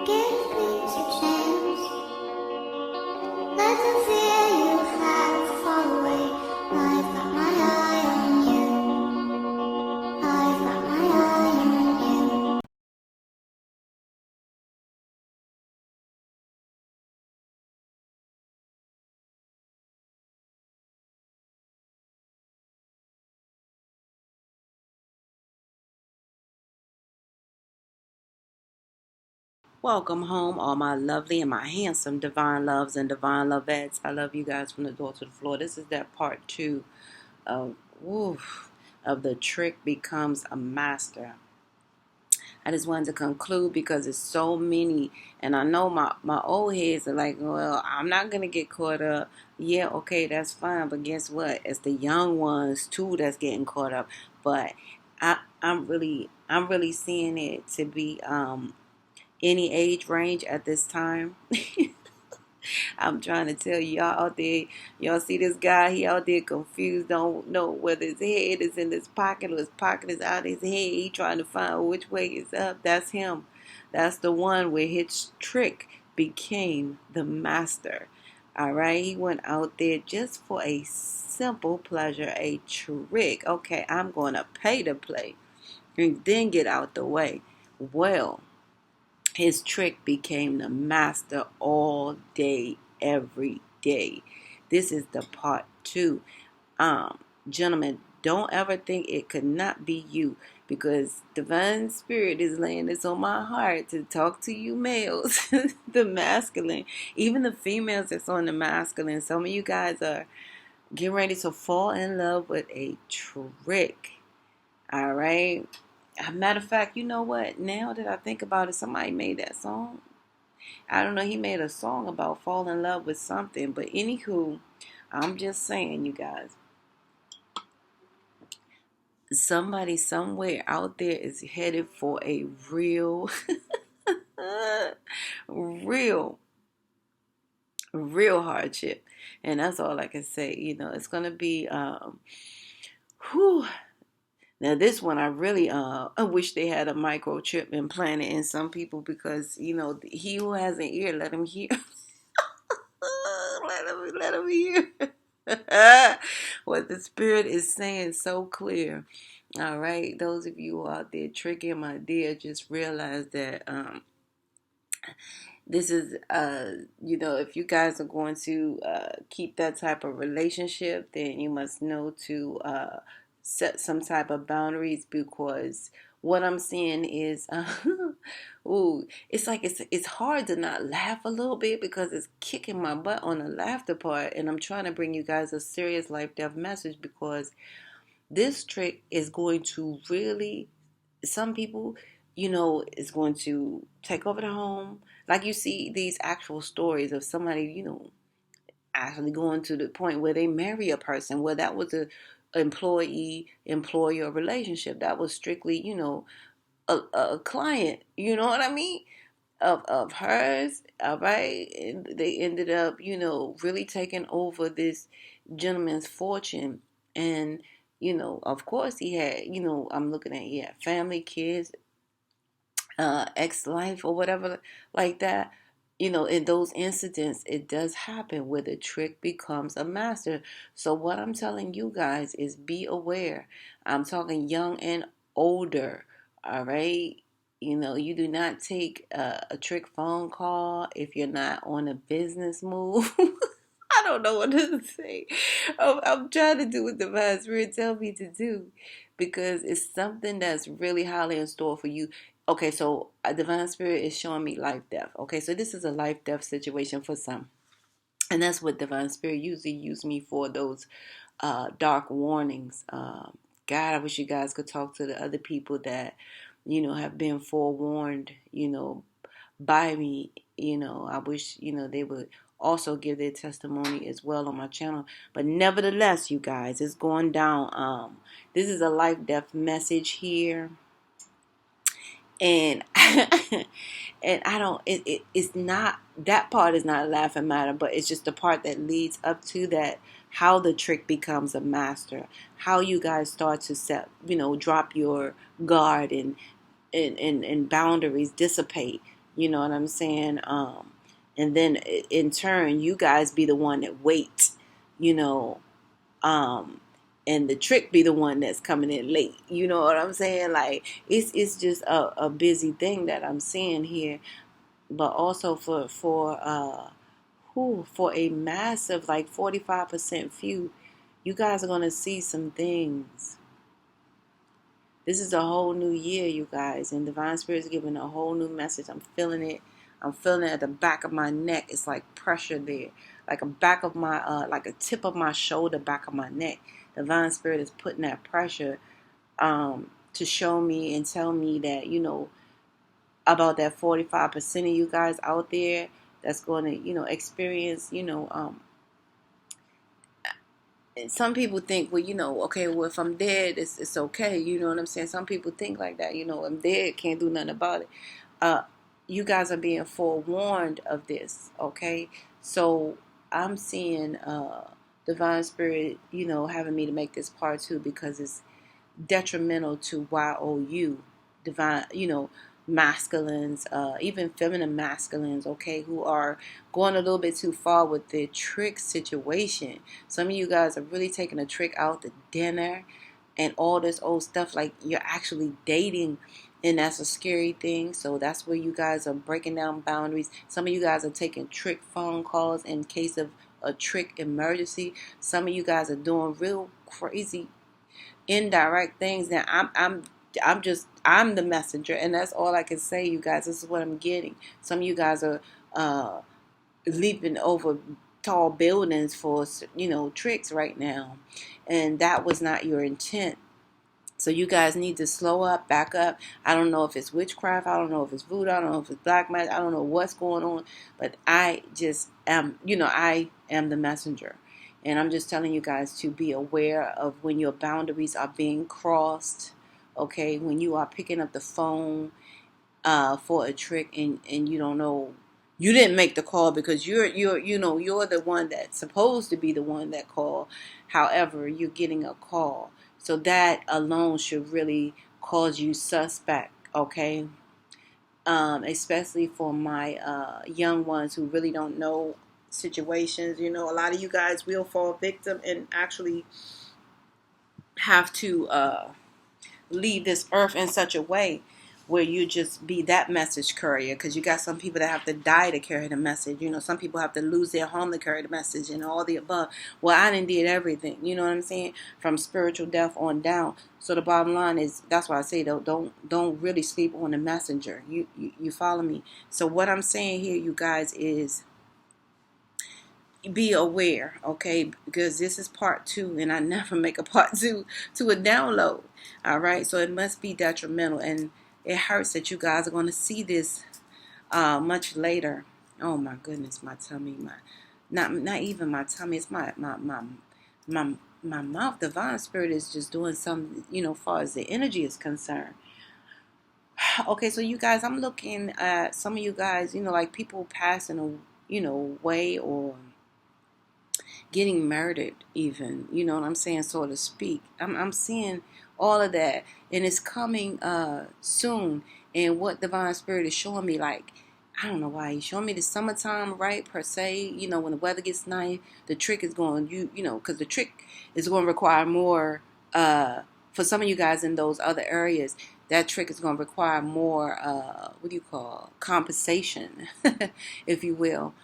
Give peace a chance. Let the fear you have fall away. I've got my eye on you. I've got my eye on you. Welcome home, all my lovely and my handsome divine loves and divine lovettes. I love you guys from the door to the floor. This is that part two of of the trick becomes a master. I just wanted to conclude because it's so many, and I know my old heads are like, well, I'm not gonna get caught up. Yeah, okay, that's fine, but guess what? It's the young ones too that's getting caught up. But I'm really seeing it to be any age range at this time. I'm trying to tell y'all out there, y'all see this guy, he out there confused, don't know whether his head is in his pocket or his pocket is out of his head. He trying to find which way is up. That's him. That's the one where his trick became the master. All right, he went out there just for a simple pleasure, a trick. Okay, I'm going to pay to play and then get out the way. Well, his trick became the master all day, every day. This is the part two. Um, Gentlemen, don't ever think it could not be you, because divine spirit is laying this on my heart to talk to you males, the masculine, even the females that's on the masculine. Some of you guys are getting ready to fall in love with a trick. All right. Matter of fact, you know what? Now that I think about it, somebody made that song. I don't know. He made a song about falling in love with something. But anywho, I'm just saying, you guys, somebody somewhere out there is headed for a real, real, real hardship. And that's all I can say. You know, it's going to be, whew. Now this one I really I wish they had a microchip implanted in some people, because you know he who has an ear, let him hear. let him hear what the spirit is saying so clear. All right, those of you out there tricking my dear, just realize that this is if you guys are going to keep that type of relationship, then you must know to set some type of boundaries, because what I'm seeing is ooh, it's like it's hard to not laugh a little bit, because it's kicking my butt on the laughter part, and I'm trying to bring you guys a serious life death message, because this trick is going to really, some people, is going to take over the home. Like you see these actual stories of somebody, actually going to the point where they marry a person, where that was a employee employer relationship. That was strictly, a client, you know what I mean? Of hers, all right? And they ended up, really taking over this gentleman's fortune. And, of course he had, I'm looking at, he had family, kids, ex-life or whatever like that. In those incidents, it does happen where the trick becomes a master. So what I'm telling you guys is be aware. I'm talking young and older. All right. You do not take a trick phone call if you're not on a business move. I don't know what to say. I'm trying to do what the Divine Spirit tell me to do, because it's something that's really highly in store for you. Okay, so a Divine Spirit is showing me life death. Okay, so this is a life death situation for some. And that's what Divine Spirit usually use me for, those dark warnings. God, I wish you guys could talk to the other people that, have been forewarned, by me. I wish, they would also give their testimony as well on my channel. But nevertheless, you guys, it's going down. This is a life death message here. And and I don't, it's not, that part is not a laughing matter, but it's just the part that leads up to that, how the trick becomes a master, how you guys start to set, drop your guard, and boundaries dissipate, You know what I'm saying? And then in turn, you guys be the one that waits, you know, um, and the trick be the one that's coming in late. You know what I'm saying? Like it's just a busy thing that I'm seeing here, but also for a massive like 45% few, you guys are gonna see some things. This is a whole new year, you guys, and Divine Spirit is giving a whole new message. I'm feeling it. I'm feeling it at the back of my neck. It's like pressure there, like a back of my, like a tip of my shoulder, back of my neck. Divine Spirit is putting that pressure to show me and tell me that, about that 45% of you guys out there that's going to, experience, and some people think, well, okay, well, if I'm dead, it's okay. You know what I'm saying? Some people think like that. I'm dead, can't do nothing about it. Uh, you guys are being forewarned of this, okay? So I'm seeing Divine Spirit, having me to make this part two because it's detrimental to YOU, divine, masculines, even feminine masculines, okay, who are going a little bit too far with the trick situation. Some of you guys are really taking a trick out to dinner and all this old stuff like you're actually dating, and that's a scary thing. So that's where you guys are breaking down boundaries. Some of you guys are taking trick phone calls in case of a trick emergency. Some of you guys are doing real crazy indirect things. Now I'm the messenger, and that's all I can say, you guys. This is what I'm getting. Some of you guys are leaping over tall buildings for tricks right now, and that was not your intent. So you guys need to slow up, back up. I don't know if it's witchcraft. I don't know if it's voodoo. I don't know if it's black magic. I don't know what's going on. But I just am, I am the messenger. And I'm just telling you guys to be aware of when your boundaries are being crossed. Okay, when you are picking up the phone for a trick and you don't know, you didn't make the call because you're the one that's supposed to be the one that called. However, you're getting a call, so that alone should really cause you suspect. Okay, especially for my young ones who really don't know situations. A lot of you guys will fall victim and actually have to leave this earth in such a way where you just be that message courier, because you got some people that have to die to carry the message. Some people have to lose their home to carry the message and all the above. Well, I done did everything, you know what I'm saying, from spiritual death on down. So the bottom line is, that's why I say don't really sleep on the messenger. You follow me? So what I'm saying here, you guys, is be aware, okay? Because this is part two, and I never make a part two to a download. All right, so it must be detrimental, and it hurts that you guys are going to see this much later. Oh my goodness, my tummy, not even my tummy, it's my mouth. Divine Spirit is just doing something, as far as the energy is concerned. Okay, so you guys, I'm looking at some of you guys, like people passing, away, or getting murdered even, you know what I'm saying, so to speak. I'm seeing all of that, and it's coming soon. And what Divine Spirit is showing me, like, I don't know why he's showing me the summertime, right, per se, when the weather gets nice, the trick is going, because the trick is going to require more, for some of you guys in those other areas, that trick is going to require more, what do you call, compensation, if you will.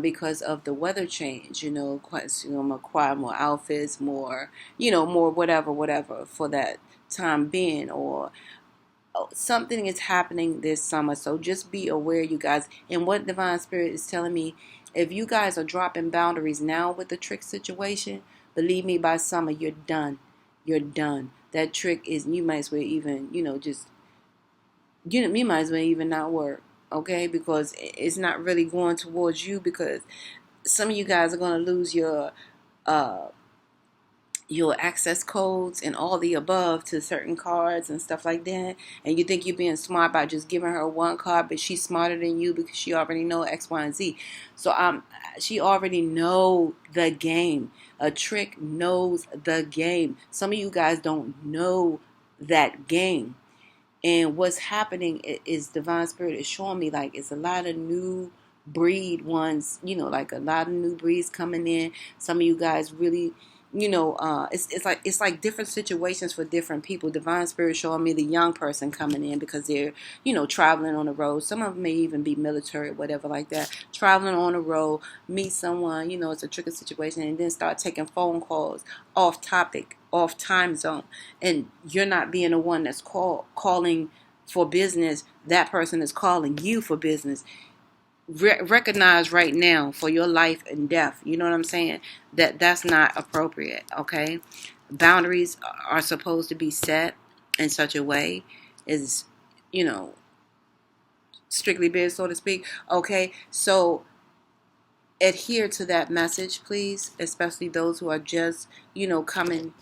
Because of the weather change, acquire more outfits, more, more whatever for that time being, or something is happening this summer. So just be aware, you guys. And what Divine Spirit is telling me, if you guys are dropping boundaries now with the trick situation, believe me, by summer you're done. You're done. That trick is, you might as well even, you might as well even not work. Okay, because it's not really going towards you, because some of you guys are going to lose your access codes and all the above to certain cards and stuff like that, and you think you're being smart by just giving her one card, but she's smarter than you because she already know X, Y, and Z. So she already know the game. A trick knows the game. Some of you guys don't know that game. And what's happening is Divine Spirit is showing me like it's a lot of new breed ones, like a lot of new breeds coming in. Some of you guys really, it's like different situations for different people. Divine Spirit showing me the young person coming in because they're, traveling on the road. Some of them may even be military or whatever like that. Traveling on the road, meet someone, it's a tricky situation, and then start taking phone calls off topic, off time zone, and you're not being the one that's calling for business. That person is calling you for business. Recognize right now for your life and death, you know what I'm saying, that's not appropriate. Okay, boundaries are supposed to be set in such a way is, strictly biz, so to speak. Okay, so adhere to that message, please, especially those who are just, coming,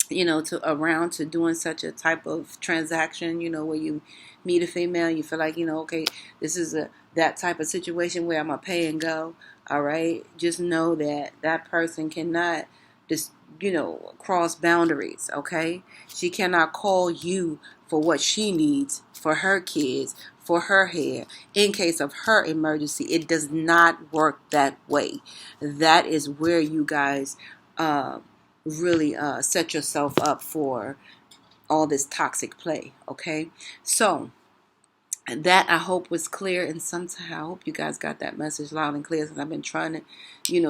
to around to doing such a type of transaction, where you meet a female, you feel like, okay, this is that type of situation where I'm gonna pay and go. All right, just know that that person cannot just, cross boundaries. Okay, she cannot call you for what she needs for her kids, for her hair, in case of her emergency. It does not work that way. That is where you guys really set yourself up for all this toxic play. Okay, so that I hope was clear, and somehow I hope you guys got that message loud and clear, since I've been trying to,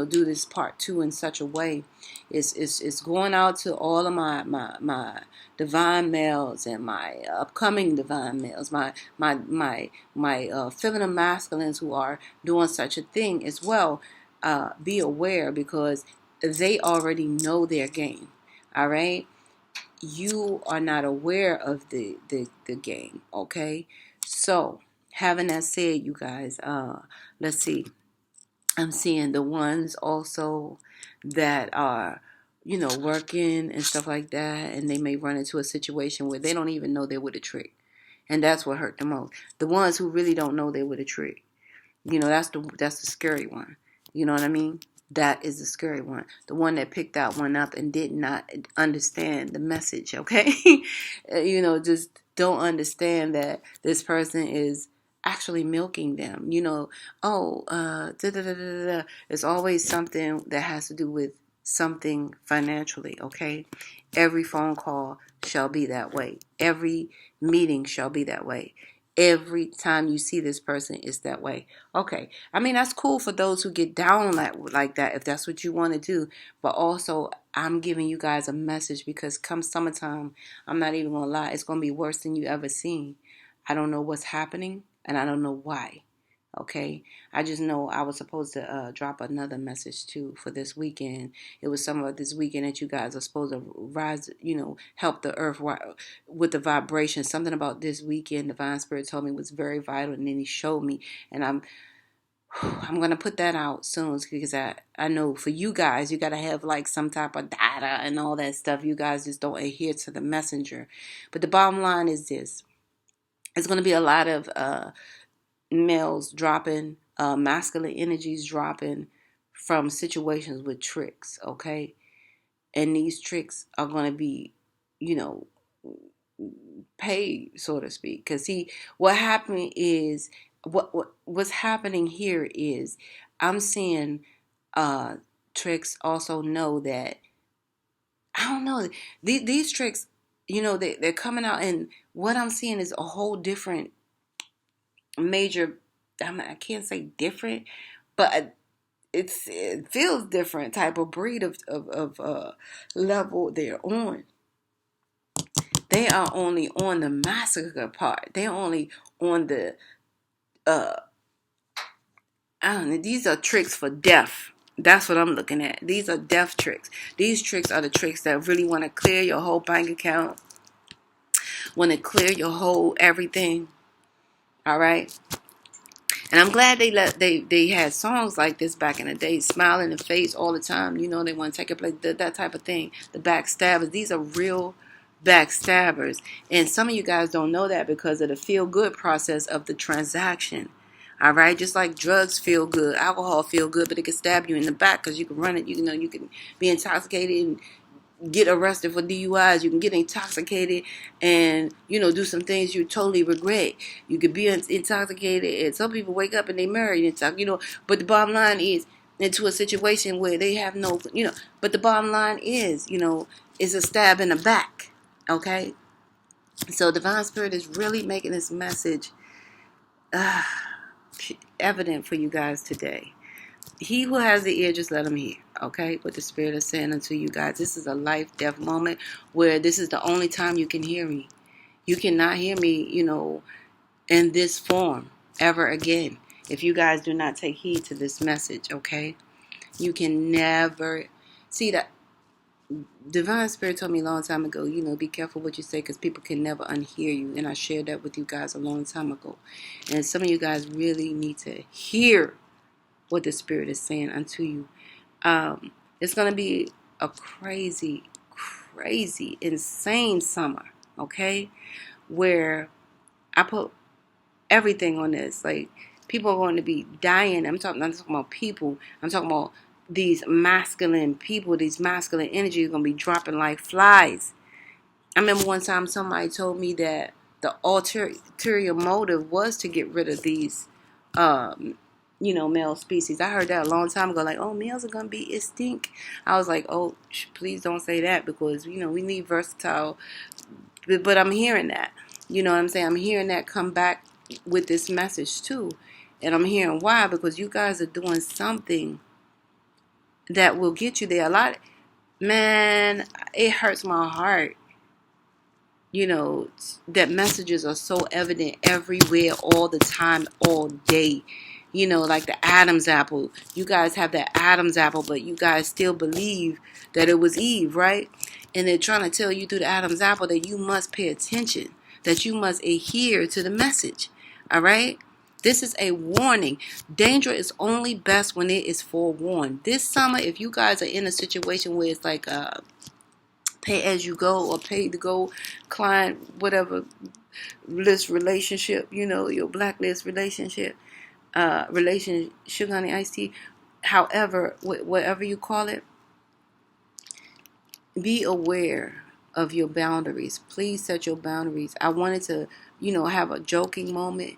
do this part 2 in such a way. It's going out to all of my divine males and my upcoming divine males, my feminine masculines who are doing such a thing as well. Be aware, because they already know their game. All right, you are not aware of the game. Okay, so having that said, you guys, let's see, I'm seeing the ones also that are, working and stuff like that, and they may run into a situation where they don't even know they're with a trick, and that's what hurt the most. The ones who really don't know they're with a trick, that's the scary one. You know what I mean? That is the scary one. The one that picked that one up and did not understand the message. Okay, just don't understand that this person is actually milking them. It's always something that has to do with something financially. Okay, every phone call shall be that way. Every meeting shall be that way. Every time you see this person, it's that way. Okay, I mean, that's cool for those who get down like that, if that's what you want to do. But also, I'm giving you guys a message, because come summertime, I'm not even gonna lie, it's gonna be worse than you ever seen. I don't know what's happening, and I don't know why. Okay, I just know I was supposed to drop another message too for this weekend. It was some of this weekend that you guys are supposed to rise, help the earth with the vibration. Something about this weekend, Divine Spirit told me was very vital, and then He showed me, and I'm gonna put that out soon, because I know for you guys, you gotta have like some type of data and all that stuff. You guys just don't adhere to the messenger. But the bottom line is this: it's gonna be a lot of males dropping, masculine energies dropping from situations with tricks. Okay, and these tricks are gonna be, you know, paid, so to speak. Because see, what happened is what's happening here is I'm seeing tricks also know that, I don't know, these tricks, they're coming out, and what I'm seeing is a whole different major, I can't say different, but it feels different type of breed of level they're on. They are only on the massacre part. They're only on the I don't know. These are tricks for death. That's what I'm looking at. These are death tricks. These tricks are the tricks that really want to clear your whole bank account, want to clear your whole everything. All right. And I'm glad they had songs like this back in the day, smile in the face all the time. They want to take a place, that type of thing. The backstabbers. These are real backstabbers. And some of you guys don't know that because of the feel good process of the transaction. All right, just like drugs feel good, alcohol feel good, but it can stab you in the back because you can run it. You can be intoxicated and get arrested for DUIs. You can get intoxicated and, do some things you totally regret. You could be intoxicated, and some people wake up and they married and but the bottom line is into a situation where they have no, but the bottom line is, is a stab in the back. Okay? So Divine Spirit is really making this message evident for you guys today. He who has the ear, just let him hear. Okay? What the Spirit is saying unto you guys. This is a life-death moment where this is the only time you can hear me. You cannot hear me, in this form ever again. If you guys do not take heed to this message, okay? You can never see that. Divine Spirit told me a long time ago, be careful what you say because people can never unhear you. And I shared that with you guys a long time ago. And some of you guys really need to hear what the Spirit is saying unto you. It's going to be a crazy, insane summer, okay? Where I put everything on this. Like, people are going to be dying. I'm not talking about people. I'm talking about these masculine people, these masculine energies are going to be dropping like flies. I remember one time somebody told me that the ulterior motive was to get rid of these, male species. I heard that a long time ago, like, oh, males are going to be extinct. I was like, oh, please don't say that because, we need versatile. But I'm hearing that. You know what I'm saying? I'm hearing that come back with this message too. And I'm hearing why, because you guys are doing something that will get you there. Man, it hurts my heart. That messages are so evident everywhere, all the time, all day. Like the Adam's apple. You guys have that Adam's apple, but you guys still believe that it was Eve, right? And they're trying to tell you through the Adam's apple that you must pay attention, that you must adhere to the message. All right? This is a warning. Danger is only best when it is forewarned. This summer, if you guys are in a situation where it's like a pay as you go or pay to go client, whatever list relationship, your blacklist relationship, sugar honey iced tea, however, whatever you call it, be aware of your boundaries. Please set your boundaries. I wanted to, have a joking moment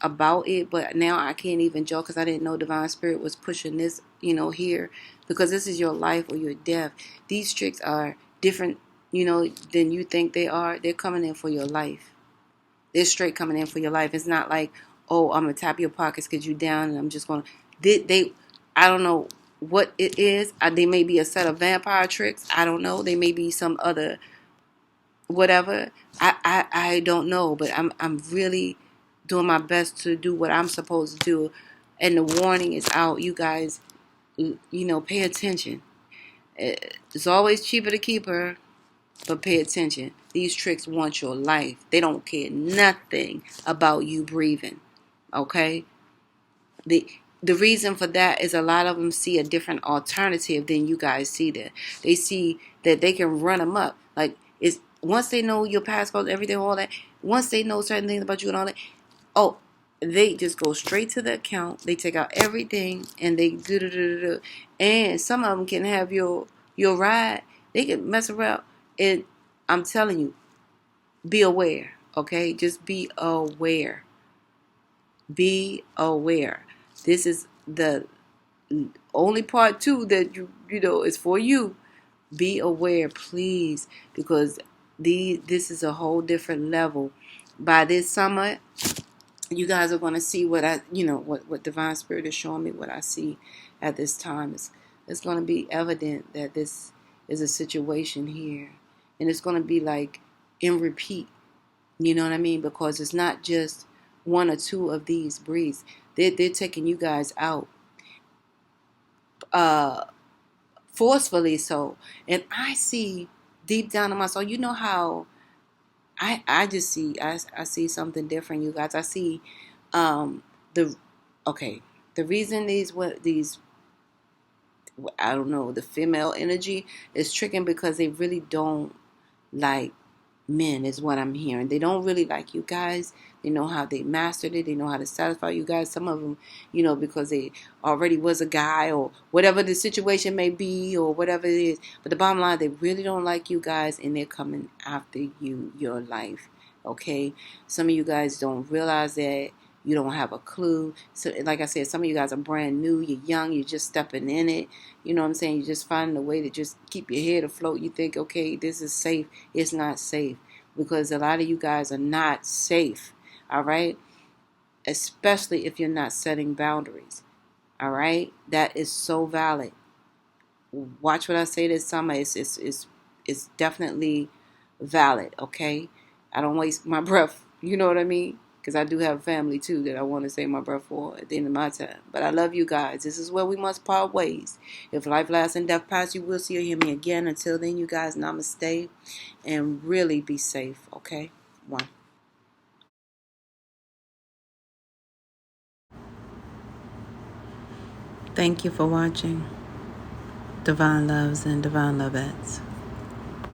about it, but now I can't even joke because I didn't know Divine Spirit was pushing this, here, because this is your life or your death. These tricks are different, than you think they are. They're coming in for your life. They're straight coming in for your life. It's not like, oh, I'm gonna tap your pockets because you're down and I'm just gonna. I don't know what it is. They may be a set of vampire tricks. I don't know. They may be some other whatever. I don't know, but I'm really doing my best to do what I'm supposed to do. And the warning is out. You guys, pay attention. It's always cheaper to keep her, but pay attention. These tricks want your life. They don't care nothing about you breathing. Okay? The reason for that is a lot of them see a different alternative than you guys see there. They see that they can run them up. Like, it's once they know your passcodes, everything, all that, once they know certain things about you and all that, oh, they just go straight to the account. They take out everything and they do. And some of them can have your ride. They can mess around. And I'm telling you, be aware, okay? Just be aware. Be aware. This is the only part too that you is for you. Be aware, please, because this is a whole different level. By this summer, you guys are going to see what what Divine Spirit is showing me. What I see at this time it's going to be evident that this is a situation here, and it's going to be like in repeat. You know what I mean? Because it's not just one or two of these breeds. They're taking you guys out, forcefully so. And I see deep down in my soul. You know how I just see I see something different, you guys. I see the okay. The reason these I don't know, the female energy is tricking because they really don't like men is what I'm hearing. They don't really like you guys. They know how they mastered it. They know how to satisfy you guys. Some of them, because they already was a guy or whatever the situation may be or whatever it is. But the bottom line, they really don't like you guys and they're coming after you, your life. Okay? Some of you guys don't realize that. You don't have a clue. So, like I said, some of you guys are brand new. You're young. You're just stepping in it. You know what I'm saying? You're just finding a way to just keep your head afloat. You think, okay, this is safe. It's not safe because a lot of you guys are not safe. All right? Especially if you're not setting boundaries. All right? That is so valid. Watch what I say this summer. It's definitely valid, okay? I don't waste my breath. You know what I mean? Because I do have family too that I want to save my breath for at the end of my time. But I love you guys. This is where we must part ways. If life lasts and death pass, you will see or hear me again. Until then, you guys, namaste. And really be safe, okay? One. Thank you for watching Divine Loves and Divine Lovettes.